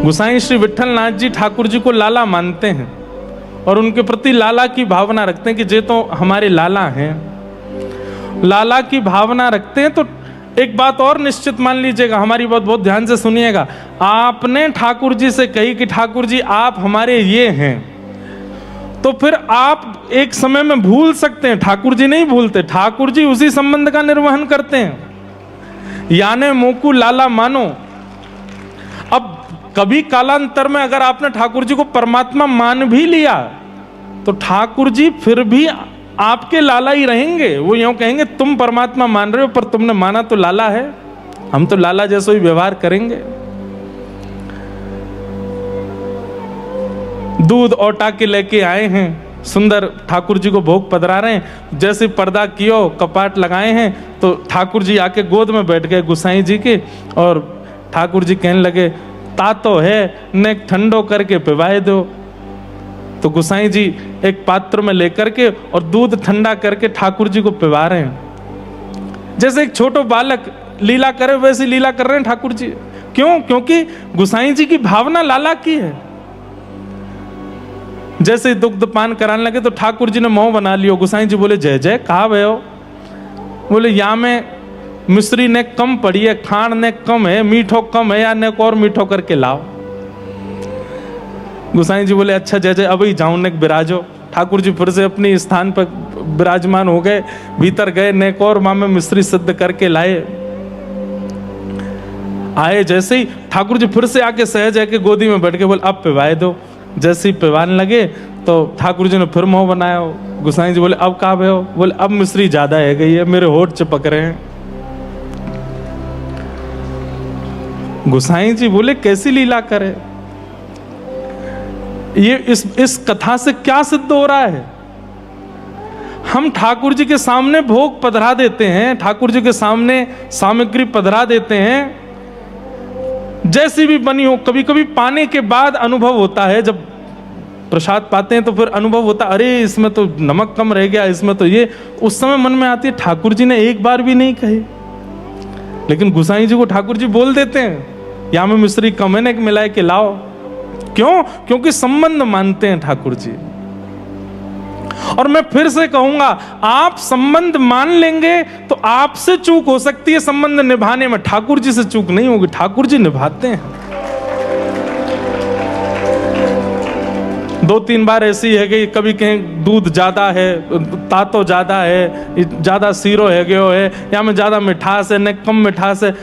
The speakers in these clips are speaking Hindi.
गोसाई श्री विट्ठल नाथ जी ठाकुर जी को लाला मानते हैं और उनके प्रति लाला की भावना रखते हैं कि जे तो हमारे लाला हैं, लाला की भावना रखते हैं। तो एक बात और निश्चित मान लीजिएगा, हमारी बात बहुत ध्यान से सुनिएगा। आपने ठाकुर जी से कही कि ठाकुर जी आप हमारे ये हैं, तो फिर आप एक समय में भूल सकते हैं, ठाकुर जी नहीं भूलते। ठाकुर जी उसी संबंध का निर्वहन करते हैं। याने मोकू लाला मानो। अब कभी कालांतर में अगर आपने ठाकुर जी को परमात्मा मान भी लिया तो ठाकुर जी फिर भी आपके लाला ही रहेंगे। वो यूं कहेंगे तुम परमात्मा मान रहे हो पर तुमने माना तो लाला है, हम तो लाला जैसा ही व्यवहार करेंगे। दूध औटा के लेके आए हैं, सुंदर ठाकुर जी को भोग पधरा रहे हैं। जैसे पर्दा कियो कपाट लगाए हैं तो ठाकुर जी आके गोद में बैठ गए गोसाई जी के, और ठाकुर जी कहने लगे तातो है ने ठंडो करके पिवाए दो। तो गोसाई जी एक पात्र में लेकर के और दूध ठंडा करके ठाकुर जी को पिवा रहे हैं। जैसे एक छोटा बालक लीला करे वैसी लीला कर रहे हैं ठाकुर जी। क्यों? क्योंकि गोसाई जी की भावना लाला की है। जैसे दुग्ध पान कराने लगे तो ठाकुर जी ने मुंह बना लियो। गोसाई जी बोले जय जय, कहा भय हो? बोले या में मिश्री ने कम पड़ी है, खाण ने कम है, मीठो कम है, या ने और मीठो करके लाओ। गोसाई जी बोले अच्छा जय जय, अब ही जाऊं ने विराजो। ठाकुर जी फिर से अपनी स्थान पर विराजमान हो गए, भीतर गए, नेक और माँ में मिश्री सिद्ध करके लाए। आए जैसे ही ठाकुर जी फिर से आके सहज है के गोदी में बैठ के बोले अब पिवाए दो। जैसे ही पिवाने लगे तो ठाकुर जी ने फिर मुंह बनाया। गोसाई जी बोले अब कहा भय हो? बोले अब मिश्री ज्यादा है गई है, मेरे होठ चिपक रहे हैं। गोसाई जी बोले कैसी लीला करे? ये इस कथा से क्या सिद्ध हो रहा है? हम ठाकुर जी के सामने भोग पधरा देते हैं, ठाकुर जी के सामने सामग्री पधरा देते हैं, जैसी भी बनी हो। कभी कभी पाने के बाद अनुभव होता है, जब प्रसाद पाते हैं तो फिर अनुभव होता है अरे इसमें तो नमक कम रह गया, इसमें तो ये। उस समय मन में आती है ठाकुर जी ने एक बार भी नहीं कही, लेकिन गोसाई जी को ठाकुर जी बोल देते हैं यहाँ में मिश्री कम है, ने मिलाए के लाओ। क्यों? क्योंकि संबंध मानते हैं ठाकुर जी। और मैं फिर से कहूंगा, आप संबंध मान लेंगे तो आपसे चूक हो सकती है संबंध निभाने में, ठाकुर जी से चूक नहीं होगी। ठाकुर जी निभाते हैं। 2-3 बार ऐसी है कि कभी कहीं दूध ज्यादा है, तातो ज्यादा है, ज्यादा सीरो है गयो है, या में ज्यादा मिठास है, न कम मिठास है।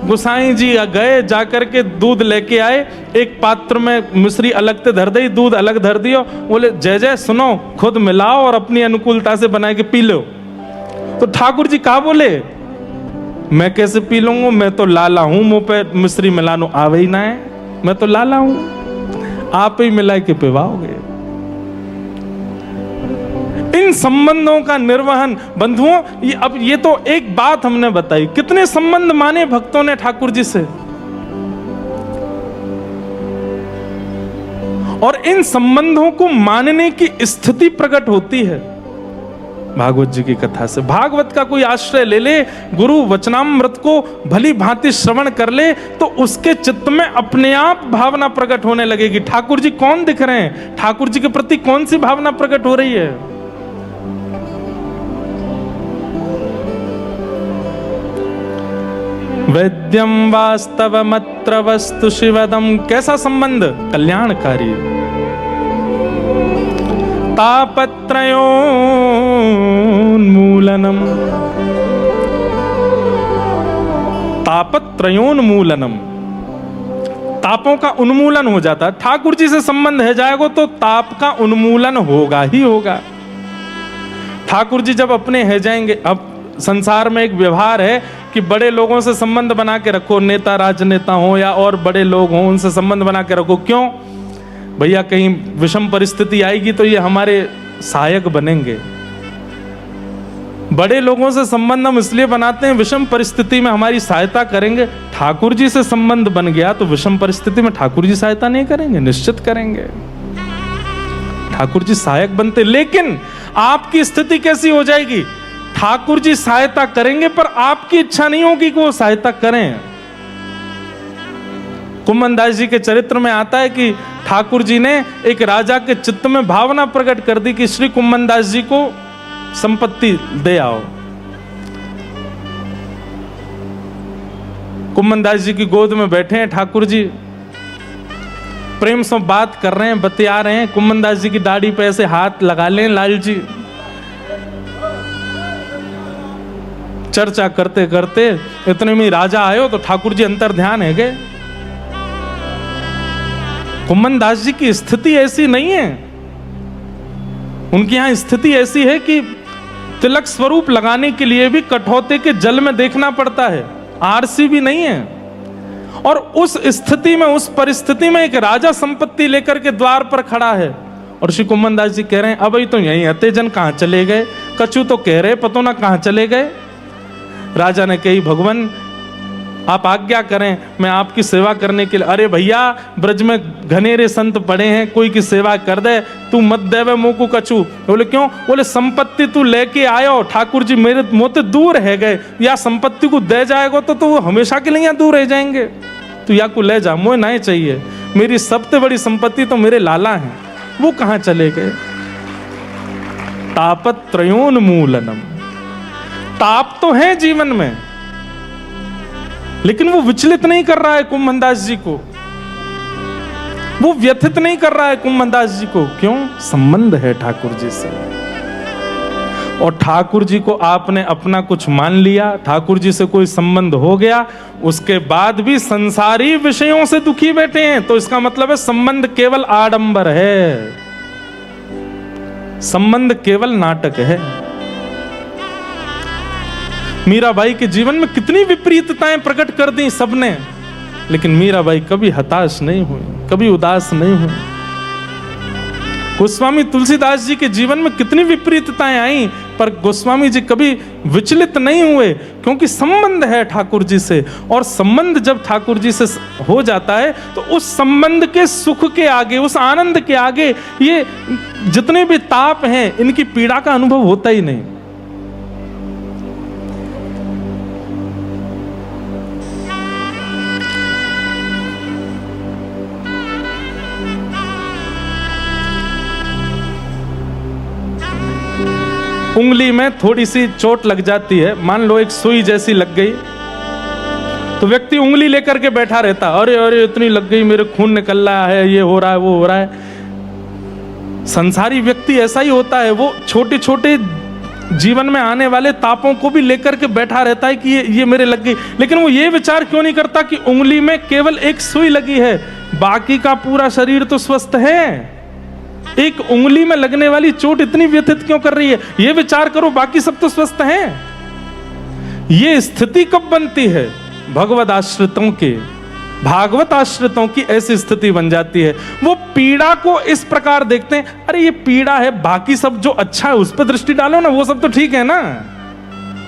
गोसाई जी गए, जाकर के दूध लेके आए, एक पात्र में मिश्री अलग से धर दी, दूध अलग धर दियो। बोले जय जय सुनो, खुद मिलाओ और अपनी अनुकूलता से बना के पी लो। तो ठाकुर जी कहा बोले मैं कैसे पी लूंगा, मैं तो लाला हूं, मुंह पे मिश्री मिलानो आवे ही ना है, मैं तो लाला हूं, आप ही मिला के पिवाओगे। इन संबंधों का निर्वहन बंधुओं, अब ये तो एक बात हमने बताई, कितने संबंध माने भक्तों ने ठाकुर जी से, और इन संबंधों को मानने की स्थिति प्रकट होती है भागवत जी की कथा से। भागवत का कोई आश्रय ले ले, गुरु वचनामृत को भली भांति श्रवण कर ले, तो उसके चित्त में अपने आप भावना प्रकट होने लगेगी। ठाकुर जी कौन दिख रहे हैं, ठाकुर जी के प्रति कौन सी भावना प्रकट हो रही है। वैद्यम वास्तवमत्र वस्तु शिवदम, कैसा संबंध? कल्याणकारी। तापत्रयोन्मूलनम, तापत्रयोन्मूलनम, तापों का उन्मूलन हो जाता है। ठाकुर जी से संबंध है जाएगा तो ताप का उन्मूलन होगा ही होगा। ठाकुर जी जब अपने है जाएंगे, अब संसार में एक व्यवहार है कि बड़े लोगों से संबंध बना के रखो, नेता राजनेता हो या और बड़े लोग हों, उनसे संबंध बना के रखो। क्यों भैया? कहीं विषम परिस्थिति आएगी तो ये हमारे सहायक बनेंगे। बड़े लोगों से संबंध हम इसलिए बनाते हैं, विषम परिस्थिति में हमारी सहायता करेंगे। ठाकुर जी से संबंध बन गया तो विषम परिस्थिति में ठाकुर जी सहायता नहीं करेंगे? निश्चित करेंगे। ठाकुर जी सहायक बनते, लेकिन आपकी स्थिति कैसी हो जाएगी? ठाकुर जी सहायता करेंगे पर आपकी इच्छा नहीं होगी कि वो सहायता करें। कुम्भन दास जी के चरित्र में आता है कि ठाकुर जी ने एक राजा के चित्त में भावना प्रकट कर दी कि श्री कुम्भन दास जी को संपत्ति दे आओ। कुम्भन दास जी की गोद में बैठे हैं ठाकुर जी, प्रेम से बात कर रहे हैं, बतिया रहे हैं। कुम्भन दास जी की दाढ़ी पे ऐसे हाथ लगा लें लाल जी। चर्चा करते करते इतने में राजा आयो तो ठाकुर जी अंतर ध्यान है गए। कुम्भन दास जी की स्थिति ऐसी नहीं है, उनकी यहां स्थिति ऐसी है कि तिलक स्वरूप लगाने के लिए भी कठौते के जल में देखना पड़ता है, आरसी भी नहीं है। और उस स्थिति में, उस परिस्थिति में एक राजा संपत्ति लेकर के द्वार पर खड़ा है और श्री कुम्भन दास जी कह रहे हैं अभी तो यहीं अतेजन कहां चले गए, कछु तो कह रहे पतो ना कहां चले गए। राजा ने कही भगवान आप आज्ञा करें, मैं आपकी सेवा करने के लिए। अरे भैया ब्रज में घनेरे संत पड़े हैं, कोई की सेवा कर दे, तू मत देवे मुंह को कछु। बोले क्यों? बोले संपत्ति तू लेके आयो, ठाकुर जी मेरे मोते दूर है गए, या संपत्ति को दे जाएगा तो वो हमेशा के लिए यहाँ दूर रह जाएंगे। तू या को ले जा, मुझे नहीं चाहिए, मेरी सबसे बड़ी संपत्ति तो मेरे लाला हैं, वो कहाँ चले गए। तापत्रयोन्मूलनम, ताप तो है जीवन में, लेकिन वो विचलित नहीं कर रहा है कुम्भन दास जी को, वो व्यथित नहीं कर रहा है कुम्भन दास जी को। क्यों? संबंध है ठाकुर जी से। और ठाकुर जी को आपने अपना कुछ मान लिया, ठाकुर जी से कोई संबंध हो गया, उसके बाद भी संसारी विषयों से दुखी बैठे हैं, तो इसका मतलब है संबंध केवल आडंबर है, संबंध केवल नाटक है। मीराबाई के जीवन में कितनी विपरीतताएं प्रकट कर दी सबने, लेकिन मीराबाई कभी हताश नहीं हुई, कभी उदास नहीं हुई। गोस्वामी तुलसीदास जी के जीवन में कितनी विपरीतताएं आई, पर गोस्वामी जी कभी विचलित नहीं हुए, क्योंकि संबंध है ठाकुर जी से। और संबंध जब ठाकुर जी से हो जाता है तो उस संबंध के सुख के आगे, उस आनंद के आगे ये जितने भी ताप हैं, इनकी पीड़ा का अनुभव होता ही नहीं। उंगली में थोड़ी सी चोट लग जाती है, मान लो एक सुई जैसी लग गई, तो व्यक्ति उंगली लेकर के बैठा रहता, अरे अरे इतनी लग गई, मेरे खून निकल रहा है, ये हो रहा है, वो हो रहा है। संसारी व्यक्ति ऐसा ही होता है, वो छोटे छोटे जीवन में आने वाले तापों को भी लेकर के बैठा रहता है कि ये मेरे लग गई, लेकिन वो ये विचार क्यों नहीं करता कि उंगली में केवल एक सुई लगी है, बाकी का पूरा शरीर तो स्वस्थ है। एक उंगली में लगने वाली चोट इतनी व्यथित क्यों कर रही है, ये विचार करो, बाकी सब तो स्वस्थ हैं। ये स्थिति कब बनती है? भगवत आश्रितों के, भागवत आश्रितों की ऐसी स्थिति बन जाती है। वो पीड़ा को इस प्रकार देखते हैं, अरे ये पीड़ा है, बाकी सब जो अच्छा है उस पर दृष्टि डालो ना, वो सब तो ठीक है ना,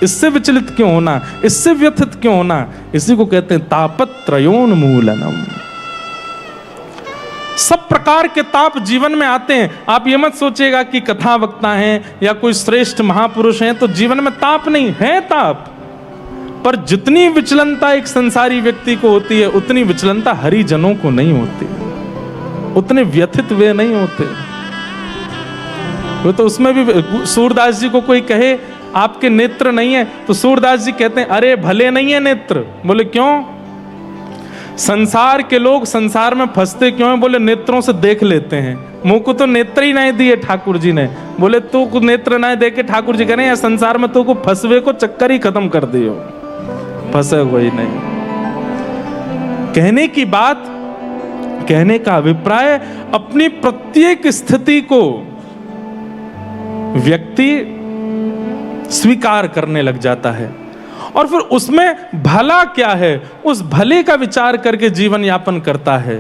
इससे विचलित क्यों होना, इससे व्यथित क्यों होना। इसी को कहते हैं तापत्रयोन्मूलनम। सब प्रकार के ताप जीवन में आते हैं। आप ये मत सोचिएगा कि कथा वक्ता हैं या कोई श्रेष्ठ महापुरुष हैं तो जीवन में ताप नहीं है, ताप। पर जितनी विचलनता एक संसारी व्यक्ति को होती है, उतनी विचलनता हरिजनों को नहीं होती, उतने व्यथित वे नहीं होते। वो तो उसमें भी सूरदास जी को कोई कहे आपके नेत्र नहीं है, तो सूरदास जी कहते हैं अरे भले नहीं है नेत्र। बोले क्यों? संसार के लोग संसार में फंसते क्यों है? बोले नेत्रों से देख लेते हैं, मुंह को तो नेत्र ही नहीं दिए ठाकुर जी ने। बोले तू नेत्र नहीं देके ठाकुर जी कह रहे हैं संसार में तो को फंसवे को चक्कर ही खत्म कर दियो, फंसे कोई नहीं। कहने की बात, कहने का अभिप्राय, अपनी प्रत्येक स्थिति को व्यक्ति स्वीकार करने लग जाता है और फिर उसमें भला क्या है, उस भले का विचार करके जीवन यापन करता है।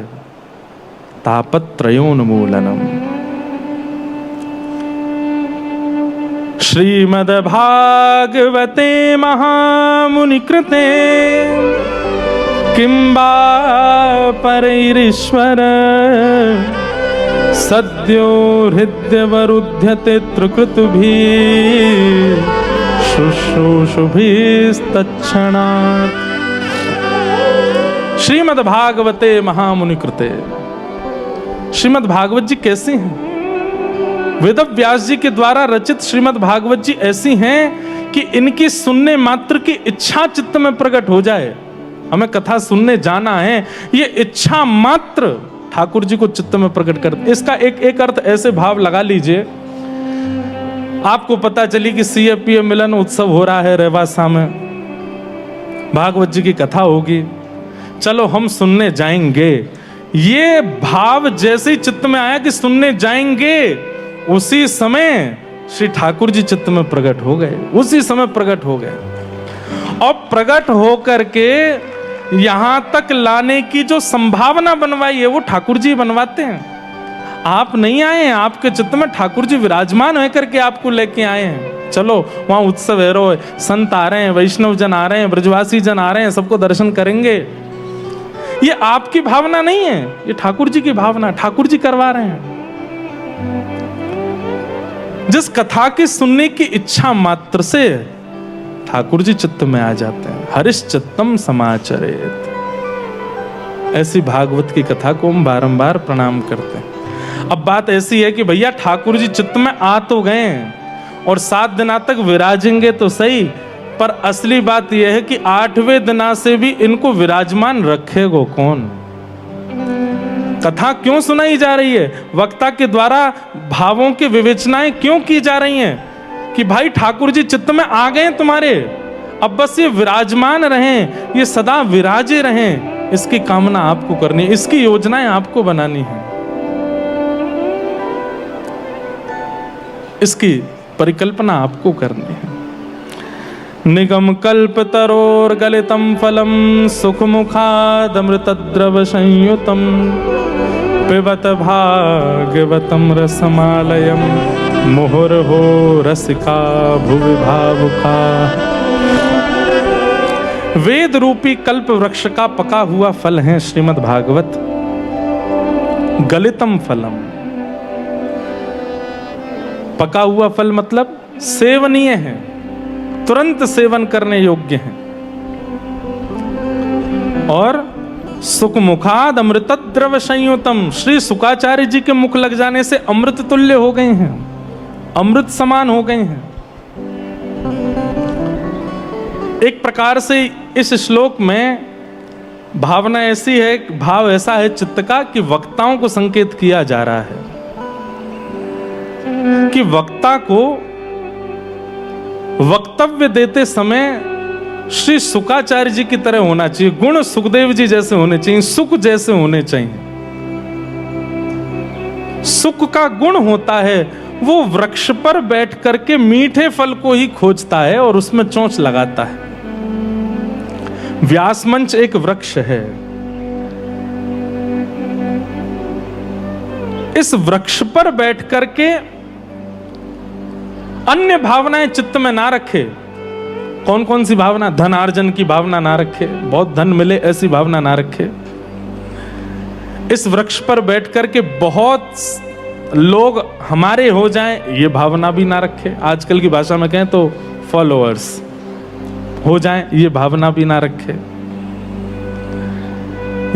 तापत्रयोन्मूलनम। श्रीमद्भागवते महामुनि कृते किंबा परैरीश्वर सद्यो हृदयवरुध्यते त्रिकृतुभिः शुश्रूषुभिस्तत्क्षणात्। श्रीमद् भागवते महामुनि कृते। श्रीमद् भागवत जी कैसी हैं? वेद व्यास जी के द्वारा रचित श्रीमद् भागवत जी ऐसी हैं कि इनकी सुनने मात्र की इच्छा चित्त में प्रकट हो जाए। हमें कथा सुनने जाना है, ये इच्छा मात्र ठाकुर जी को चित्त में प्रकट कर। इसका एक अर्थ ऐसे भाव लगा लीजिए, आपको पता चली कि CFPA मिलन उत्सव हो रहा है रेवासा में, भागवत जी की कथा होगी, चलो हम सुनने जाएंगे। ये भाव जैसे ही चित्त में आया कि सुनने जाएंगे, उसी समय श्री ठाकुर जी चित्त में प्रकट हो गए, उसी समय प्रकट हो गए। और प्रकट होकर के यहां तक लाने की जो संभावना बनवाई है वो ठाकुर जी बनवाते हैं। आप नहीं आए हैं, आपके चित्त में ठाकुर जी विराजमान होकर के आपको लेके आए हैं। चलो वहां उत्सव है, रो संत आ रहे हैं, वैष्णव जन आ रहे हैं, ब्रजवासी जन आ रहे हैं, सबको दर्शन करेंगे। ये आपकी भावना नहीं है, ये ठाकुर जी की भावना, ठाकुर जी करवा रहे हैं। जिस कथा की सुनने की इच्छा मात्र से ठाकुर जी चित्त में आ जाते हैं। हरिश्चित्तम समाचरेत, ऐसी भागवत की कथा को हम बारंबार प्रणाम करते हैं। अब बात ऐसी है कि भैया ठाकुर जी चित्त में आ तो गए हैं और 7 दिना तक विराजेंगे तो सही, पर असली बात यह है कि 8वें दिना से भी इनको विराजमान रखेगो कौन? कथा क्यों सुनाई जा रही है? वक्ता के द्वारा भावों की विवेचनाएं क्यों की जा रही हैं? कि भाई ठाकुर जी चित्त में आ गए तुम्हारे, अब बस ये विराजमान रहें, ये सदा विराजे रहें, इसकी कामना आपको करनी है, इसकी योजनाएं आपको बनानी है, इसकी परिकल्पना आपको करनी है। निगम कल्प तरोर गलितम फलम सुख मुखादमृत द्रव संयुतम पिबत भागवतम रसमालयम मुहुर्हो रसिका भुवि भावुका। वेद रूपी कल्प वृक्ष का पका हुआ फल है श्रीमद् भागवत। गलितम फलम, पका हुआ फल मतलब सेवनीय है, तुरंत सेवन करने योग्य है। और सुख मुखाद अमृत द्रव संयुतम, श्री शुकाचार्य जी के मुख लग जाने से अमृत तुल्य हो गए हैं, अमृत समान हो गए हैं। एक प्रकार से इस श्लोक में भावना ऐसी है, भाव ऐसा है चित्त का कि वक्ताओं को संकेत किया जा रहा है कि वक्ता को वक्तव्य देते समय श्री शुकाचार्य जी की तरह होना चाहिए, गुण सुखदेव जी जैसे होने चाहिए, सुख जैसे होने चाहिए। सुख का गुण होता है वो वृक्ष पर बैठ करके मीठे फल को ही खोजता है और उसमें चोंच लगाता है। व्यास मंच एक वृक्ष है, इस वृक्ष पर बैठ करके अन्य भावनाएं चित्त में ना रखे। कौन कौन सी भावना? धनार्जन की भावना ना रखे, बहुत धन मिले ऐसी भावना ना रखे। इस वृक्ष पर बैठ करके बहुत लोग हमारे हो जाएं ये भावना भी ना रखे। आजकल की भाषा में कहें तो फॉलोअर्स हो जाएं ये भावना भी ना रखे।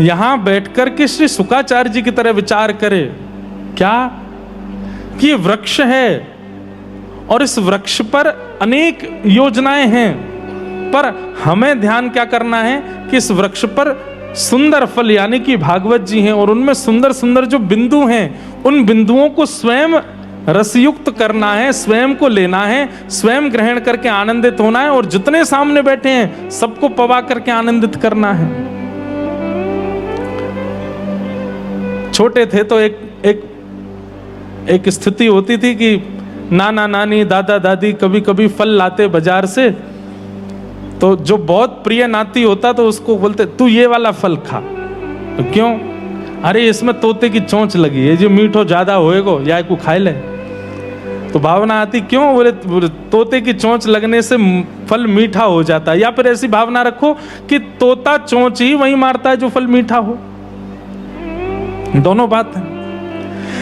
यहां बैठकर के श्री शुकाचार्य जी की तरह विचार करे क्या कि ये वृक्ष है और इस वृक्ष पर अनेक योजनाएं हैं, पर हमें ध्यान क्या करना है कि इस वृक्ष पर सुंदर फल यानी कि भागवत जी हैं और उनमें सुंदर सुंदर जो बिंदु हैं, उन बिंदुओं को स्वयं रसयुक्त करना है, स्वयं को लेना है, स्वयं ग्रहण करके आनंदित होना है और जितने सामने बैठे हैं सबको पवा करके आनंदित करना है। छोटे थे तो एक स्थिति होती थी कि नाना नानी दादा दादी कभी कभी फल लाते बाजार से, तो जो बहुत प्रिय नाती होता तो उसको बोलते तू ये वाला फल खा। तो क्यों? अरे इसमें तोते की चोंच लगी है, जो मीठो ज्यादा होएगो या को खाए ले। तो भावना आती क्यों? बोले तोते की चोंच लगने से फल मीठा हो जाता है। या फिर ऐसी भावना रखो कि तोता चोंच ही वही मारता है जो फल मीठा हो। दोनों बात है।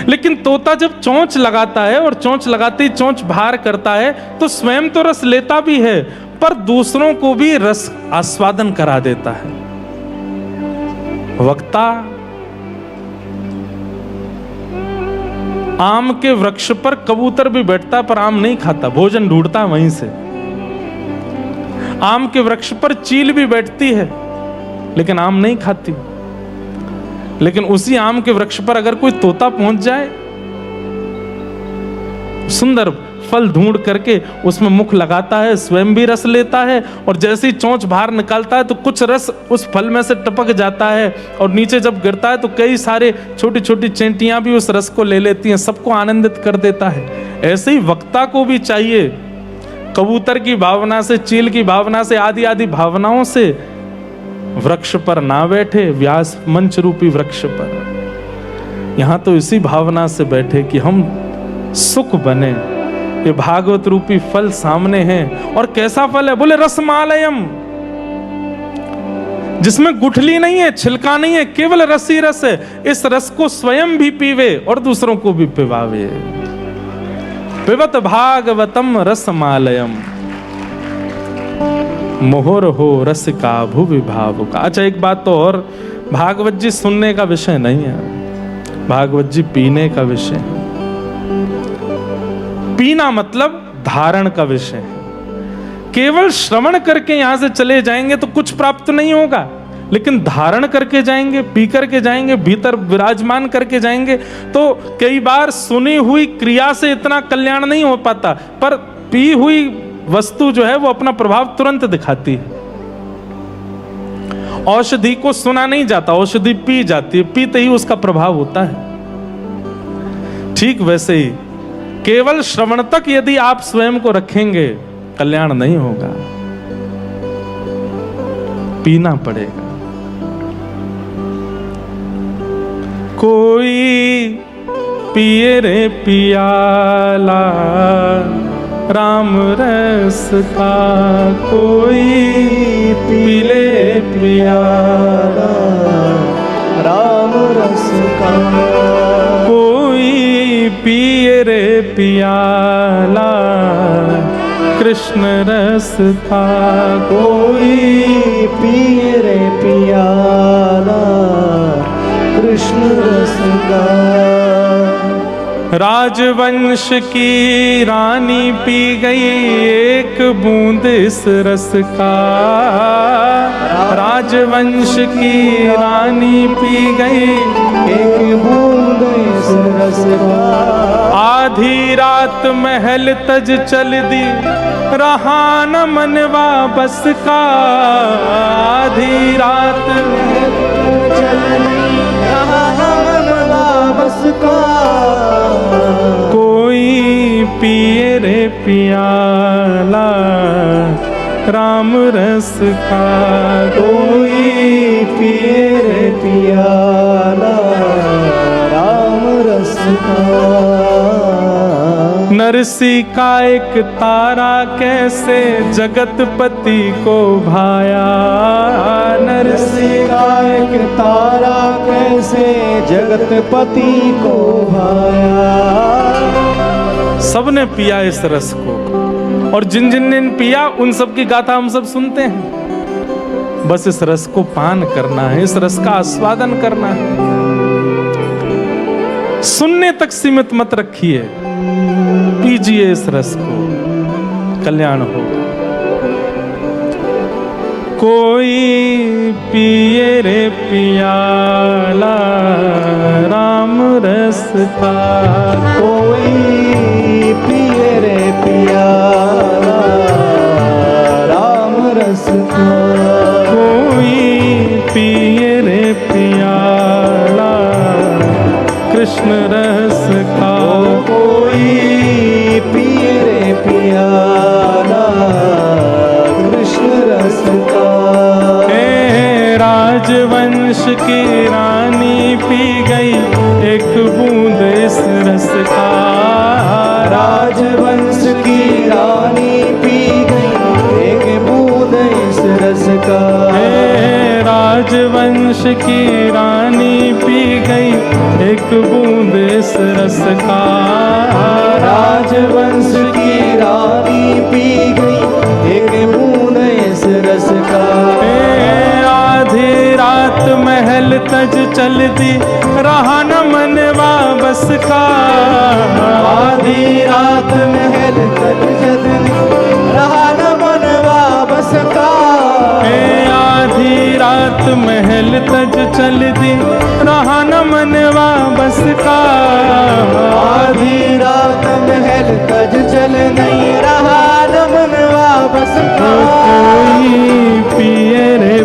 लेकिन तोता जब चोंच लगाता है और चोंच लगाते ही चोंच बाहर करता है तो स्वयं तो रस लेता भी है पर दूसरों को भी रस आस्वादन करा देता है। वक्ता आम के वृक्ष पर कबूतर भी बैठता पर आम नहीं खाता, भोजन ढूंढता वहीं से। आम के वृक्ष पर चील भी बैठती है लेकिन आम नहीं खाती। लेकिन उसी आम के वृक्ष पर अगर कोई तोता पहुंच जाए, सुंदर फल ढूंढ करके उसमें मुख लगाता है, स्वयं भी रस लेता है, और जैसे ही चोंच बाहर निकालता है तो कुछ रस उस फल में से टपक जाता है, और नीचे जब गिरता है तो कई सारे छोटी छोटी चींटियां भी उस रस को ले लेती हैं, सबको आनंदित कर देता है। ऐसे ही वक्ता को भी चाहिए कबूतर की भावना से, चील की भावना से, आदि आदि भावनाओं से वृक्ष पर ना बैठे, व्यास मंच रूपी वृक्ष पर। यहां तो इसी भावना से बैठे कि हम सुख बने। ये भागवत रूपी फल सामने है, और कैसा फल है? बोले रसमालयम, जिसमें गुठली नहीं है, छिलका नहीं है, केवल रस ही रस है। इस रस को स्वयं भी पीवे और दूसरों को भी पिवावे। पिबत भागवतम रसमालयम, मोहर हो रस का भुवि भावुका। अच्छा, एक बात तो और, भागवत जी सुनने का विषय नहीं है, भागवत जी पीने का विषय है। पीना मतलब धारण का विषय है। केवल श्रवण करके यहां से चले जाएंगे तो कुछ प्राप्त नहीं होगा, लेकिन धारण करके जाएंगे, पी करके जाएंगे, भीतर विराजमान करके जाएंगे। तो कई बार सुनी हुई क्रिया से इतना कल्याण नहीं हो पाता, पर पी हुई वस्तु जो है वो अपना प्रभाव तुरंत दिखाती है। औषधि को सुना नहीं जाता, औषधि पी जाती है, पीते ही उसका प्रभाव होता है। ठीक वैसे ही केवल श्रवण तक यदि आप स्वयं को रखेंगे, कल्याण नहीं होगा, पीना पड़ेगा। कोई पिए रे पियाला राम रस का, कोई पी ले पियाला राम रस का, कोई पिए रे पियाला कृष्ण रस का, कोई पिए रे पियाला कृष्ण रस का। राजवंश की रानी पी गई एक बूंद इस रस का, राजवंश की रानी पी गई एक बूंद इस रस का। आधी रात महल तज चल दी रहा न मनवा बस का, आधी रात चल दी रहा न मनवा बस का। कोई पिए रे पियाला राम रस का, कोई पिए रे पियाला राम रस का। नरसी का एक तारा कैसे जगतपति को भाया, नरसी का एक तारा कैसे जगतपति को भाया। सबने पिया इस रस को, और जिन जिन ने पिया उन सब की गाथा हम सब सुनते हैं। बस इस रस को पान करना है, इस रस का आस्वादन करना है। सुनने तक सीमित मत रखिए, पीजिए इस रस को, कल्याण होगा। कोई पिए रे पियाला राम रस का, कोई पिए रे पियाला राम रस का, कोई पिए रे पियाला कृष्ण रस का, कोई पिए रे पियाला कृष्ण रस का। राजवंश की रानी पी गई एक बूंद इस रस का, राजवंश की रानी पी गई एक बूंद इस रस का। राजवंश की रानी पी गई एक बूंद इस रस का, राजवंश की रानी पी गई एक बूंद इस रस का। आधी रात महल तज चल दी रहा न मनवा बस का। आधी रात महल तज चल दी रहा न मनवा बस का। आधी रात महल तज चल दी रहा न मनवा बस का। आधी रात महल तज चल नहीं रहा न मनवा बस का। कोई पिए रे